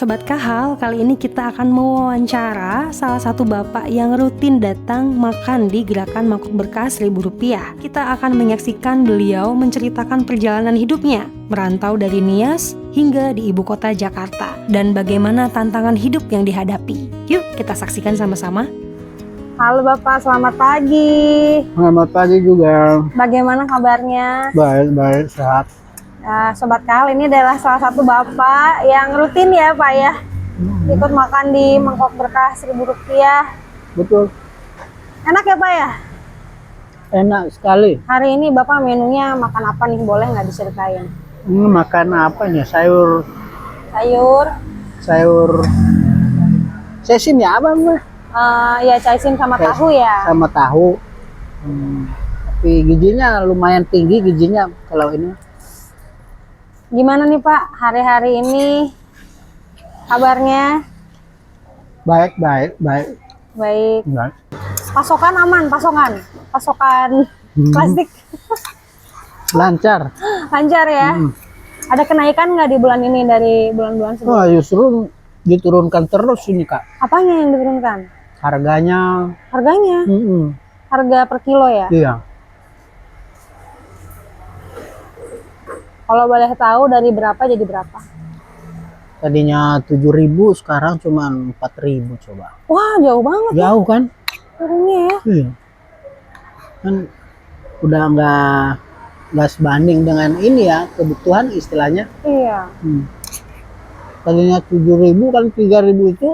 Sobat Kahal, kali ini kita akan mewawancara salah satu bapak yang rutin datang makan di Gerakan Mangkok Berkah Rp1.000. Kita akan menyaksikan beliau menceritakan perjalanan hidupnya, merantau dari Nias hingga di ibu kota Jakarta, dan bagaimana tantangan hidup yang dihadapi. Yuk kita saksikan sama-sama. Halo Bapak, selamat pagi. Selamat pagi juga. Bagaimana kabarnya? Baik, sehat. Sobat Kahal, ini adalah salah satu Bapak yang rutin ya Pak ya, ikut makan di Mangkok Berkah Rp1.000. Betul. Enak ya Pak ya? Enak sekali. Hari ini Bapak menunya makan apa nih? Boleh nggak diceritain? Ini makan apa nih? Sayur. Sesin ya apa Mbak? Ya caisim sama tahu ya. Sama tahu. Tapi gizinya lumayan tinggi gizinya kalau ini. Gimana nih Pak hari-hari ini kabarnya? Baik. Baik. Pasokan aman, pasokan plastik Lancar. lancar ya. Ada kenaikan nggak di bulan ini dari bulan-bulan sebelumnya? Wah, justru diturunkan terus ini Kak. Apanya yang diturunkan? Harganya. Harga per kilo ya? Iya. Kalau boleh tahu dari berapa jadi berapa? Tadinya 7.000, sekarang cuma 4.000 coba. Wah, jauh banget. Jauh kan? Turunnya ya. Iya. Kan udah nggak sebanding dengan ini ya, kebutuhan istilahnya. Iya. Tadinya 7.000 kan 3.000 itu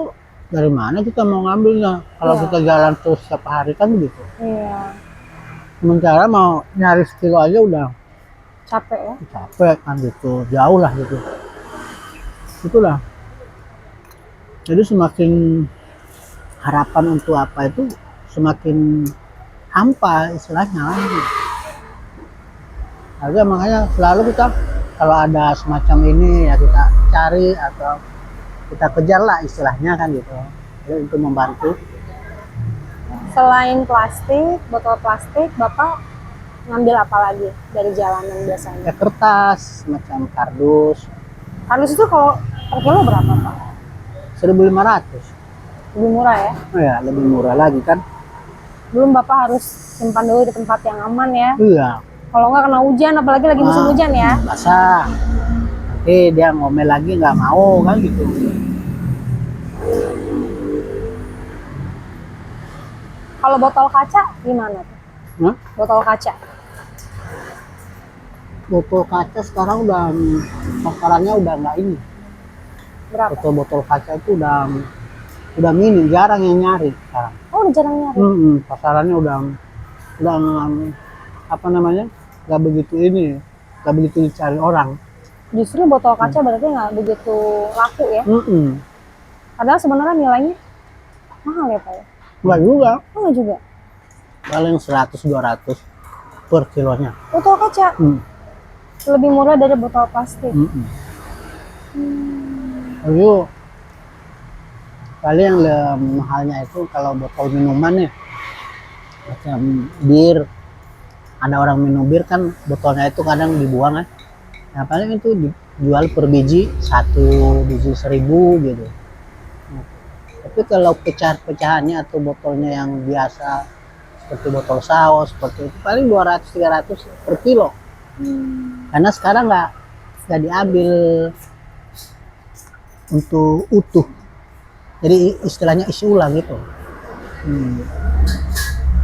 dari mana kita mau ngambilnya? Kalau Iya. kita jalan terus setiap hari kan begitu. Iya. Sementara mau nyari sekilo aja udah Capek ya. capek kan gitu, jauh lah gitu. Itulah. Jadi semakin harapan untuk apa itu semakin hampa istilahnya. Harga makanya selalu kita kalau ada semacam ini ya kita cari atau kita kejar lah istilahnya kan gitu. Jadi untuk membantu. Selain plastik, botol plastik, Bapak ngambil apa lagi dari jalanan biasanya? Ya kertas, semacam kardus. Kardus itu kalau per kilo berapa Pak? 1.500. Lebih murah ya? Oh ya, lebih murah lagi kan? Belum Bapak harus simpan dulu di tempat yang aman ya. Iya. Kalau nggak kena hujan, apalagi lagi musim hujan ya. Basah. Nanti dia ngomel lagi nggak mau kan gitu. Kalau botol kaca gimana tuh? Hah? Botol kaca? Botol kaca sekarang udah pasarannya udah nggak ini. Berapa? Botol kaca itu udah minim, jarang yang nyari sekarang. Oh, udah jarang nyari. Pasarannya udah apa namanya? Nggak begitu ini, nggak begitu dicari orang. Justru botol kaca berarti nggak begitu laku ya? Padahal sebenarnya nilainya mahal ya Pak ya? Nggak juga, Oh, nggak juga? paling 100-200 per kilonya. Botol kaca lebih murah dari botol plastik. Ayo, kali yang mahalnya itu kalau botol minuman ya, macam bir. Ada orang minum bir kan botolnya itu kadang dibuang kan. Nah paling itu dijual per biji, 1 biji 1.000 gitu. Tapi kalau pecahannya atau botolnya yang biasa seperti botol saus seperti itu paling 200-300 per kilo. Karena sekarang nggak diambil untuk utuh. Jadi istilahnya isi ulang gitu.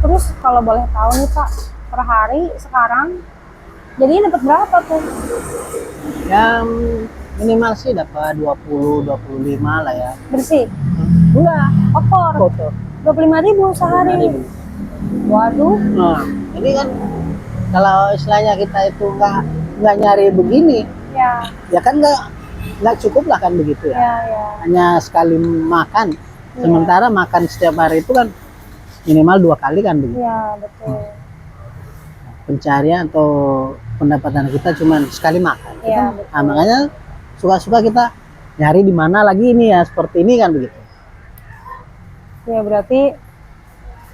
Terus kalau boleh tahu nih Pak, per hari sekarang jadinya dapat berapa tuh? Yang minimal sih dapat 20-25 lah ya. Bersih? Enggak, Kotor? kotor. 25.000 sehari? 25.000. Waduh. Nah, ini kan kalau istilahnya kita itu nggak nyari begini, ya kan nggak cukup lah kan begitu ya. Hanya sekali makan. Sementara makan setiap hari itu kan minimal 2 kali kan begitu. Iya, betul. Pencarian atau pendapatan kita cuma sekali makan. Iya, Nah, makanya suka-suka kita nyari di mana lagi ini ya seperti ini kan begitu. Ya berarti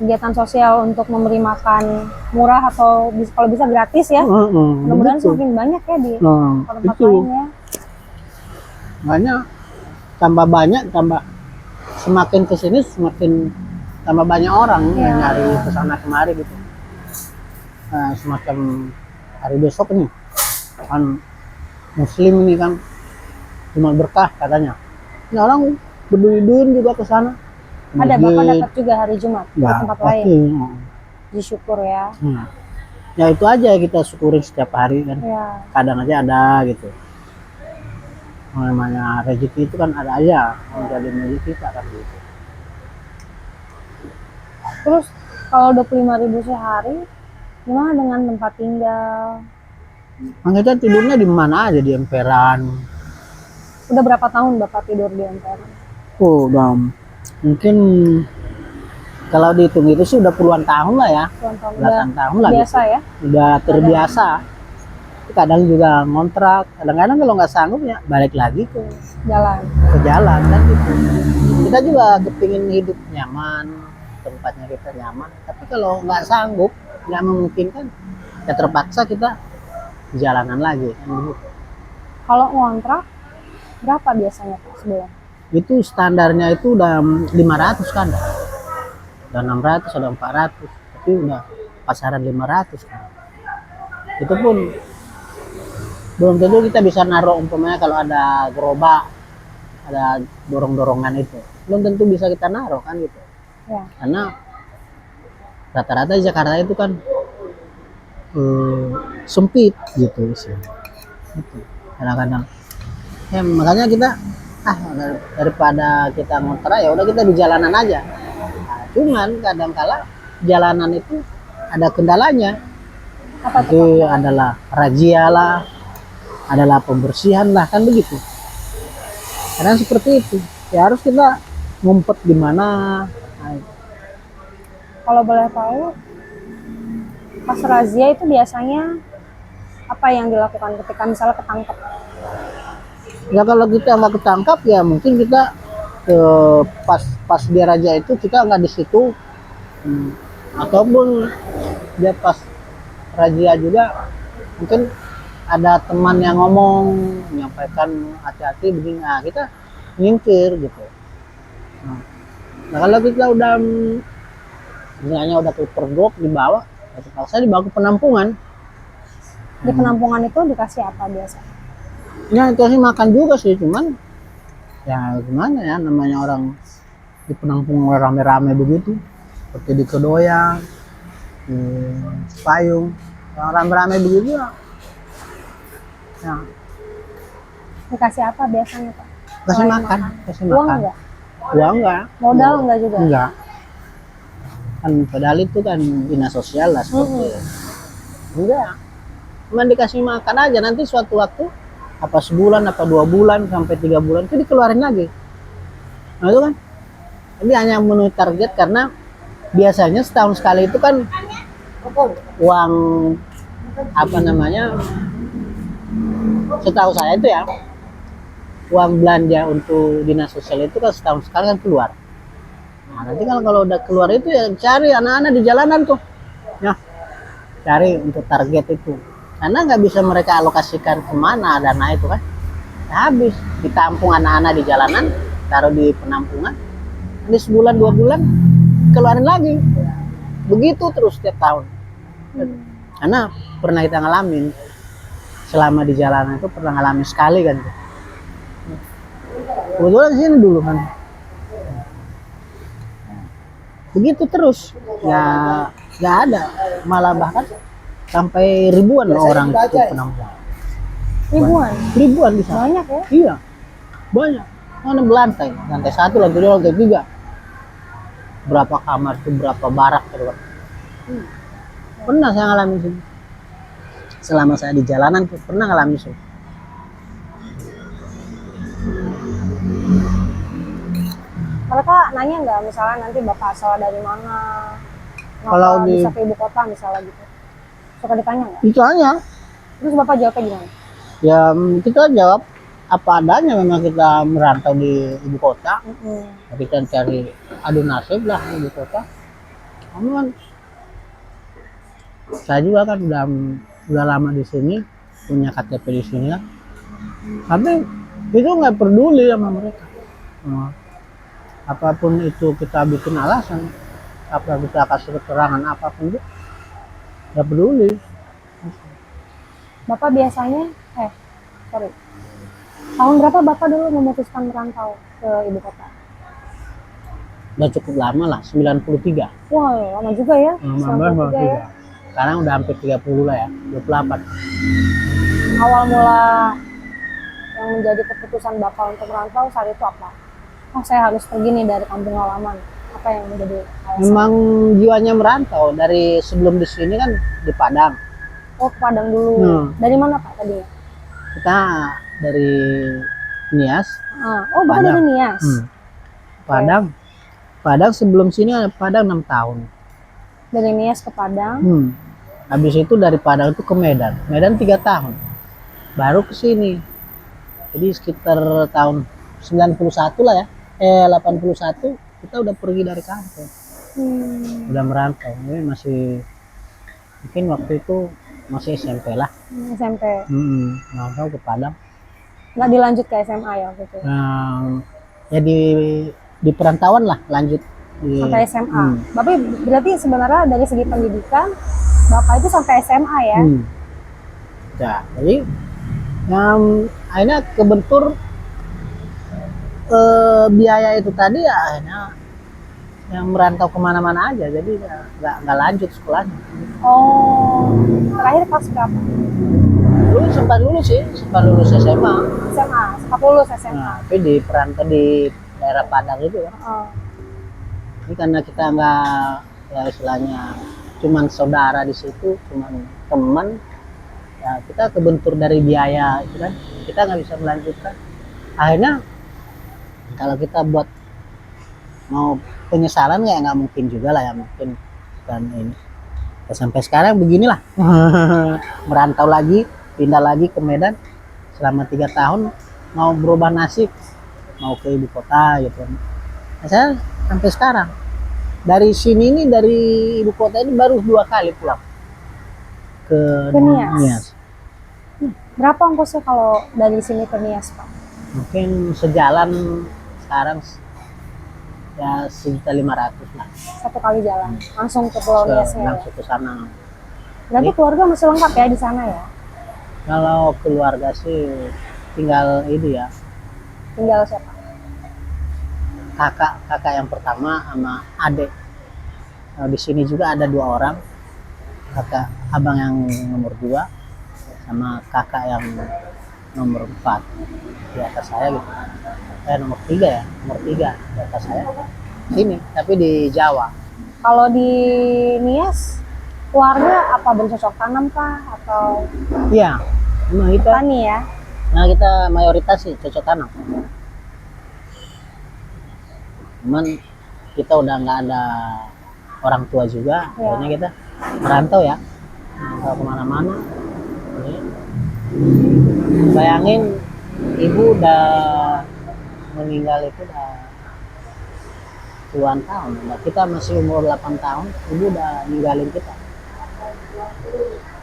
kegiatan sosial untuk memberi makan murah atau kalau bisa gratis ya. Mudah-mudahan semakin banyak ya di tempat itu lainnya. makanya tambah banyak, tambah semakin kesini semakin tambah banyak orang yang nyari kesana kemari gitu. Nah, semacam hari besok nih kan Muslim ini kan cuma berkah katanya. Ini orang berduyun juga ke sana. Ada Bapak dapat juga hari Jumat di tempat lain. Disyukur ya. Ya itu aja kita syukurin setiap hari kan. Ya. Kadang aja ada gitu. Namanya rezeki itu kan ada aja menjadi milik kita kan gitu. Terus kalau 25.000 sehari, gimana dengan tempat tinggal? Nah, kita tidurnya di mana aja, di emperan. Udah berapa tahun Bapak tidur di emperan? Oh, udah mungkin kalau dihitung itu sih udah puluhan tahun lah ya. Puluhan tahun. Belasan tahun lah Biasa gitu. ya? Udah terbiasa. Kadang juga ngontrak, kadang-kadang kalau nggak sanggup ya balik lagi ke jalan kan gitu. Kita juga kepingin hidup nyaman, tempatnya kita nyaman, tapi kalau nggak sanggup, nggak memungkinkan, ya terpaksa kita di jalanan lagi kan begitu. Kalau ngontrak berapa biasanya Pak sebulan? Itu standarnya itu udah 500 kan, udah 600, ada 400, tapi udah pasaran 500 kan. Itu pun belum tentu kita bisa naruh, umpamanya kalau ada gerobak, ada dorong-dorongan itu, belum tentu bisa kita naruh kan gitu. Ya. Karena rata-rata di Jakarta itu kan sempit gitu sih. Gitu. Kadang-kadang ya makanya kita daripada kita ngontrak ya udah kita di jalanan aja. Nah, cuman kadang-kala jalanan itu ada kendalanya. Apa itu adalah razia lah, adalah pembersihan lah kan begitu. Karena seperti itu ya harus kita ngumpet di mana. Nah, kalau boleh tahu pas razia itu biasanya apa yang dilakukan ketika misalnya ketangkep? ya kalau kita nggak ketangkap ya mungkin kita pas dia razia itu kita nggak di situ, ataupun dia pas razia juga mungkin ada teman yang ngomong menyampaikan hati-hati begini, nah kita nyingkir gitu. Nah kalau kita udah misalnya udah kepergok dibawa, ya terpaksa dibawa ke penampungan. Di penampungan itu dikasih apa biasa? Ya dikasih makan juga sih, cuman ya gimana ya, namanya orang di penampungan rame-rame begitu, seperti di Kedoya, di Payung, yang rame-rame begitu ya. Ya. Dikasih apa biasanya Pak? Kasih makan, kasih Uang makan. enggak? Uang enggak. Modal enggak juga? Enggak. Kan padahal itu kan dinas sosial lah seperti enggak. Cuma dikasih makan aja, nanti suatu waktu apa sebulan apa 2 bulan sampai 3 bulan itu dikeluarin lagi. Nah itu kan. Ini hanya memenuhi target karena biasanya setahun sekali itu kan uang apa namanya, setahu saya itu ya, uang belanja untuk dinas sosial itu kan setahun sekali kan keluar. Nah nanti kalau udah keluar itu ya cari anak-anak di jalanan tuh ya, cari untuk target itu, karena nggak bisa mereka alokasikan kemana dana itu kan ya, habis ditampung anak-anak di jalanan, taruh di penampungan, ini sebulan 2 bulan keluarin lagi, begitu terus setiap tahun. Karena pernah kita ngalamin selama di jalanan itu, pernah ngalamin sekali kan. Kebetulan sini dulu kan. Begitu terus. Ya nggak ada. Malah bahkan sampai ribuan loh orang itu penampungan. Ribuan? Ribuan bisa. Banyak ya? Iya. Banyak. Mana belantai. Lantai 1, lantai 2, lantai 3. Berapa kamar tuh, berapa barak gitu. Pernah saya ngalamin sih. Selama saya di jalanan tuh pernah ngalamin sih. Mereka nanya nggak misalnya nanti Bapak asal dari mana? Kalau bisa ke ibu kota misalnya gitu. Suka ditanya nggak? Ditanya. Terus Bapak jawabnya gimana? Ya kita jawab apa adanya, memang kita merantau di ibu kota. Kita cari adu nasib lah di ibu kota. Kamu kan, saya juga kan udah lama di sini, punya KTP di sini lah. Tapi itu nggak peduli sama mereka. Eh, apapun itu kita bikin alasan, apa kita kasih keterangan apapun itu nggak peduli. Bapak biasanya, sorry, tahun berapa Bapak dulu memutuskan merantau ke ibu kota? Udah cukup lama lah, 93. Wah, lama juga ya. 93 ya. Sekarang udah hampir 30 lah ya, 28. Awal mula yang menjadi keputusan Bapak untuk merantau saat itu apa? Oh, saya harus pergi nih dari kampung halaman. Apa yang menjadi alasan? Memang jiwanya merantau dari sebelum di sini kan di Padang. Oh, ke Padang dulu. Dari mana Pak tadinya? Kita dari Nias. Oh, Bapak Padang. dari Nias. Padang. Padang sebelum sini ada Padang 6 tahun. Dari Nias ke Padang. Habis itu dari Padang itu ke Medan. Medan 3 tahun. Baru ke sini. Jadi sekitar tahun 91 lah ya. 81 kita udah pergi dari kampung. Udah merantau. Ini masih mungkin waktu itu masih SMP lah. SMP. Merantau ke Padang. Nggak dilanjut ke SMA ya waktu itu? Ya di perantauan lah lanjut sampai SMA. Bapak berarti sebenarnya dari segi pendidikan Bapak itu sampai SMA ya? Ya, jadi akhirnya kebentur biaya itu tadi ya akhirnya yang merantau kemana-mana aja, jadi nggak lanjut sekolahnya. Oh, terakhir pas berapa? Dulu sempat lulus sih, sempat lulus SMA. SMA, sempat lulus SMA. Nah, tapi di perantau di daerah Padang itu kan. Ini karena kita nggak, ya istilahnya cuman saudara di situ, cuman teman, ya kita kebentur dari biaya itu kan, kita nggak bisa melanjutkan. Akhirnya kalau kita buat mau penyesalan ya nggak mungkin juga lah ya, mungkin kan ini. Ya, sampai sekarang beginilah. Merantau lagi, pindah lagi ke Medan selama 3 tahun, mau berubah nasib, mau ke ibu kota gitu. Nah, saya sampai sekarang dari sini ini, dari ibu kota ini baru 2 kali pulang ke Nias. Berapa ongkosnya kalau dari sini ke Nias Pak? Mungkin sejalan sekarang ya 1.500.000 lah. Satu kali jalan langsung ke Pulau Niasnya. Langsung ke sana. Berarti keluarga masih lengkap ya di sana ya? Kalau keluarga sih tinggal ini ya. Tinggal siapa? Kakak yang pertama sama adik. Nah, di sini juga ada 2 orang, kakak abang yang nomor 2 sama kakak yang nomor 4 di atas saya gitu. Nomor 3 ya, nomor 3 di atas saya. Sini, tapi di Jawa. Kalau di Nias keluarga apa, bercocok tanam kah atau? Iya, memang kita petani ya. Nah, kita mayoritas sih cocok tanam. Cuman kita udah nggak ada orang tua juga, akhirnya kita merantau ya, merantau kemana-mana. Bayangin, ibu udah meninggal itu udah puluhan tahun. Nah, kita masih umur 8 tahun, ibu udah ninggalin kita.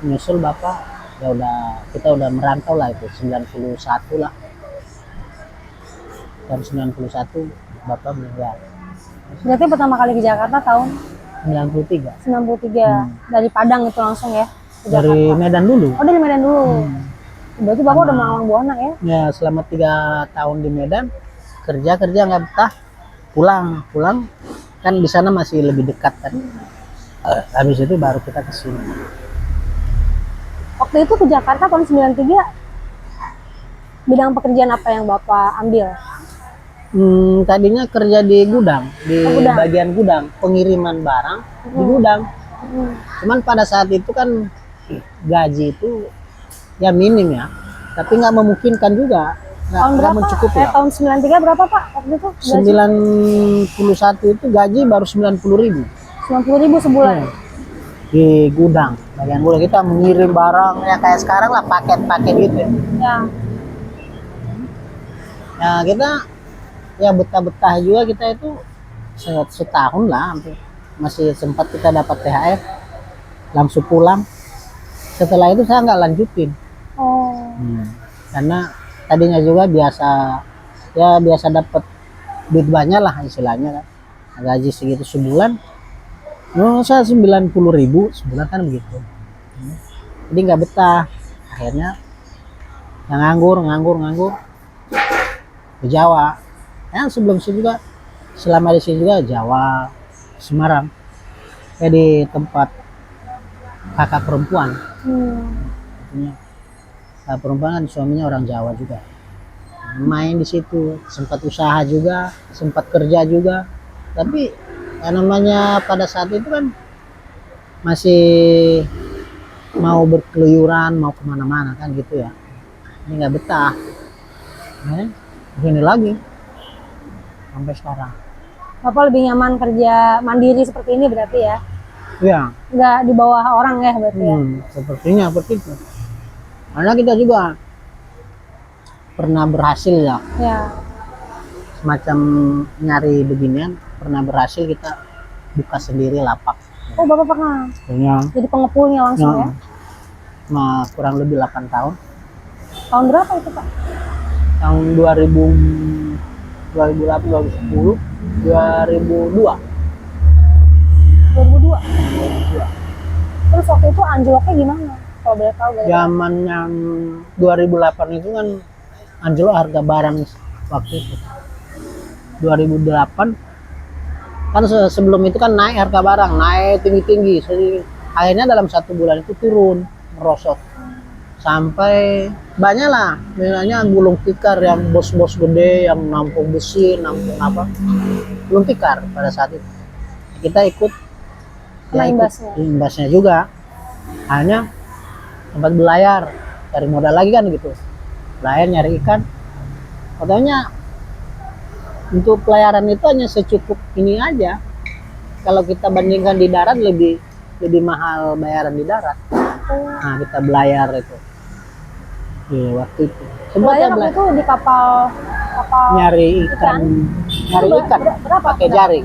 Nyusul bapak, ya udah, kita udah merantau lah itu 91 lah. Tahun 91 bapak meninggal. Berarti pertama kali ke Jakarta tahun 93. 93. Dari Padang itu langsung ya ke Dari Jakarta. Medan dulu. Oh, dari Medan dulu. Berarti bapak udah melalang buana ya? Ya, selama 3 tahun di Medan, kerja nggak betah, pulang kan di sana masih lebih dekat kan. Habis itu baru kita ke sini. Waktu itu ke Jakarta tahun 93, bidang pekerjaan apa yang bapak ambil? Tadinya kerja di gudang, di gudang. bagian gudang, pengiriman barang di gudang. Cuman pada saat itu kan gaji itu ya minim ya, tapi nggak memungkinkan juga, nggak mencukupi ya. Tahun 93 berapa Pak waktu itu? 91 itu gaji baru 90.000. 90.000 sebulan. Di gudang, bagian gudang kita mengirim barang ya kayak sekarang lah, paket-paket gitu ya. Ya kita ya betah-betah juga kita itu setahun lah, hampir masih sempat kita dapat THR, langsung pulang. Setelah itu saya nggak lanjutin. Karena tadinya juga biasa dapat duit banyak lah istilahnya kan, gaji segitu sebulan, no saya 90.000 sebulan kan begitu. Jadi nggak betah, akhirnya yang nganggur ke Jawa. Yang sebelum itu juga selama di sini juga Jawa, Semarang, di tempat kakak perempuan. Artinya, kakak perempuan kan suaminya orang Jawa juga, main di situ, sempat usaha juga, sempat kerja juga, tapi yang namanya pada saat itu kan masih mau berkeluyuran, mau kemana-mana kan gitu ya. Ini nggak betah, ini lagi sampai sekarang. Bapak lebih nyaman kerja mandiri seperti ini berarti ya? Ya, Nggak di bawah orang ya berarti ya? sepertinya seperti itu. Karena kita juga pernah berhasil ya, Ya. semacam nyari beginian, pernah berhasil kita buka sendiri lapak. Oh, Bapak pernah Ya, jadi pengepulnya langsung ya? kurang lebih 8 tahun. Tahun berapa itu Pak? Tahun 2008, 2010, 2002. 2002. Terus waktu itu anjloknya gimana? Kalau boleh tahu boleh. Zaman yang 2008 itu kan anjlok harga barang waktu itu. 2008 kan sebelum itu kan naik harga barang, naik tinggi-tinggi. Akhirnya dalam 1 bulan itu turun, merosot. Sampai banyak lah, misalnya gulung tikar yang bos-bos gede yang nampung besi, nampung apa, gulung tikar pada saat itu. Kita ikut, Kena imbasnya juga. Hanya tempat belayar, cari modal lagi kan gitu. Belayar nyari ikan. Katanya untuk pelayaran itu hanya secukup ini aja. Kalau kita bandingkan di darat lebih mahal bayaran di darat. Nah, kita belayar itu. Iya, waktu itu. Belayar waktu itu di kapal Nyari ikan berapa? pakai jaring.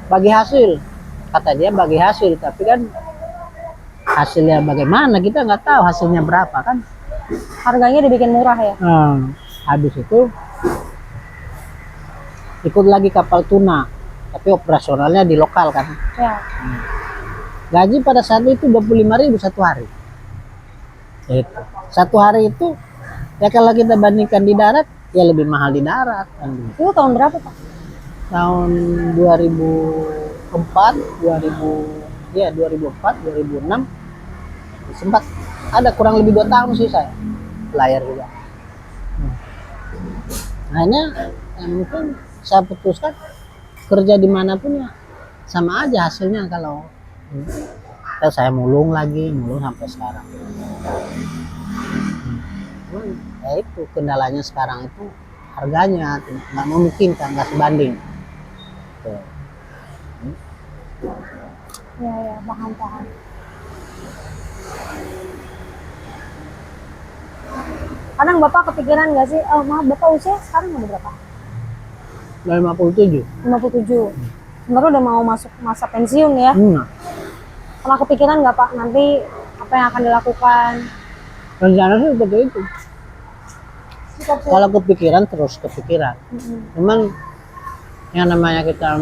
Bagi hasil, kata dia bagi hasil, tapi kan hasilnya bagaimana kita nggak tahu hasilnya berapa kan. Harganya dibikin murah ya? Habis itu ikut lagi kapal tuna, tapi operasionalnya di lokal kan. Ya. Gaji pada saat itu 25.000 satu hari. Itu. Satu hari itu ya kalau kita bandingkan di darat ya lebih mahal di darat kan. Itu tahun berapa Pak? Tahun 2004, 2006 sempat ada kurang lebih 2 tahun sih saya belayar juga. Hanya mungkin saya putuskan kerja dimanapun ya sama aja hasilnya kalau saya mulung sampai sekarang. Ya itu kendalanya sekarang itu harganya nggak memungkinkan, nggak sebanding. Tuh. Ya, paham. Kadang Bapak kepikiran nggak sih, oh maaf Bapak usia sekarang udah berapa? 57. 57. Sebenarnya udah mau masuk masa pensiun ya. Pernah kepikiran nggak Pak nanti apa yang akan dilakukan? Rencana sih seperti itu. Kalau kepikiran terus kepikiran. Cuman yang namanya kita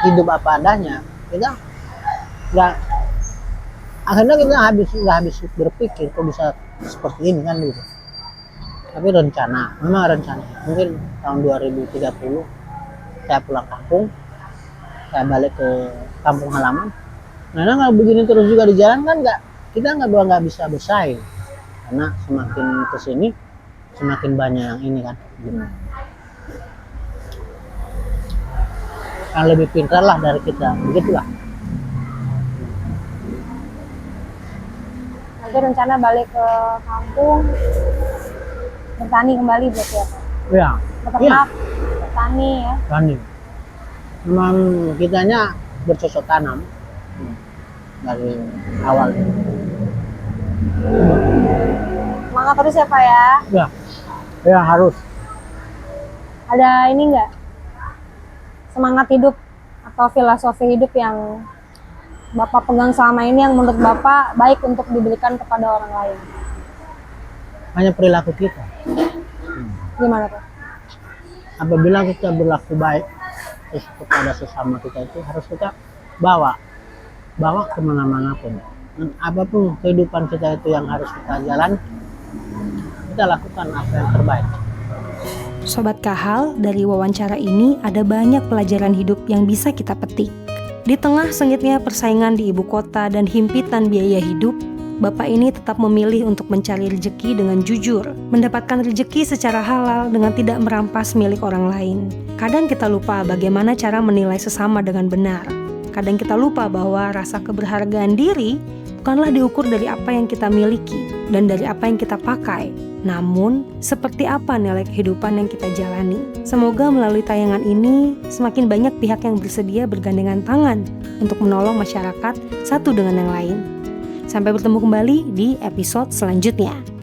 hidup apa adanya, kita nggak, akhirnya kita nggak habis berpikir kok bisa seperti ini kan gitu. Tapi memang rencana mungkin tahun 2030 saya pulang kampung, saya balik ke kampung halaman. Nah kalau begini terus juga di jalan kan kita nggak bisa bersaing, karena semakin kesini semakin banyak yang ini kan gitu. Yang lebih pintar lah dari kita, begitulah. Nanti rencana balik ke kampung bertani kembali berarti ya Pak? Ya, Beternak, bertani ya. bertani. Memang kitanya bercocok tanam dari awal. Semangat terus ya Pak ya. Ya harus. Ada ini enggak? Semangat hidup atau filosofi hidup yang Bapak pegang selama ini yang menurut Bapak baik untuk diberikan kepada orang lain? Hanya perilaku kita. Gimana Pak? apabila kita berlaku baik terus kepada sesama kita itu harus kita bawa kemana-mana pun. Dan apapun kehidupan kita itu yang harus kita jalan, kita lakukan apa yang terbaik. Sobat Kahal, dari wawancara ini ada banyak pelajaran hidup yang bisa kita petik. Di tengah sengitnya persaingan di ibu kota dan himpitan biaya hidup, Bapak ini tetap memilih untuk mencari rezeki dengan jujur, mendapatkan rezeki secara halal dengan tidak merampas milik orang lain. Kadang kita lupa bagaimana cara menilai sesama dengan benar. Kadang kita lupa bahwa rasa keberhargaan diri bukanlah diukur dari apa yang kita miliki dan dari apa yang kita pakai, namun seperti apa nilai kehidupan yang kita jalani. Semoga melalui tayangan ini semakin banyak pihak yang bersedia bergandengan tangan untuk menolong masyarakat satu dengan yang lain. Sampai bertemu kembali di episode selanjutnya.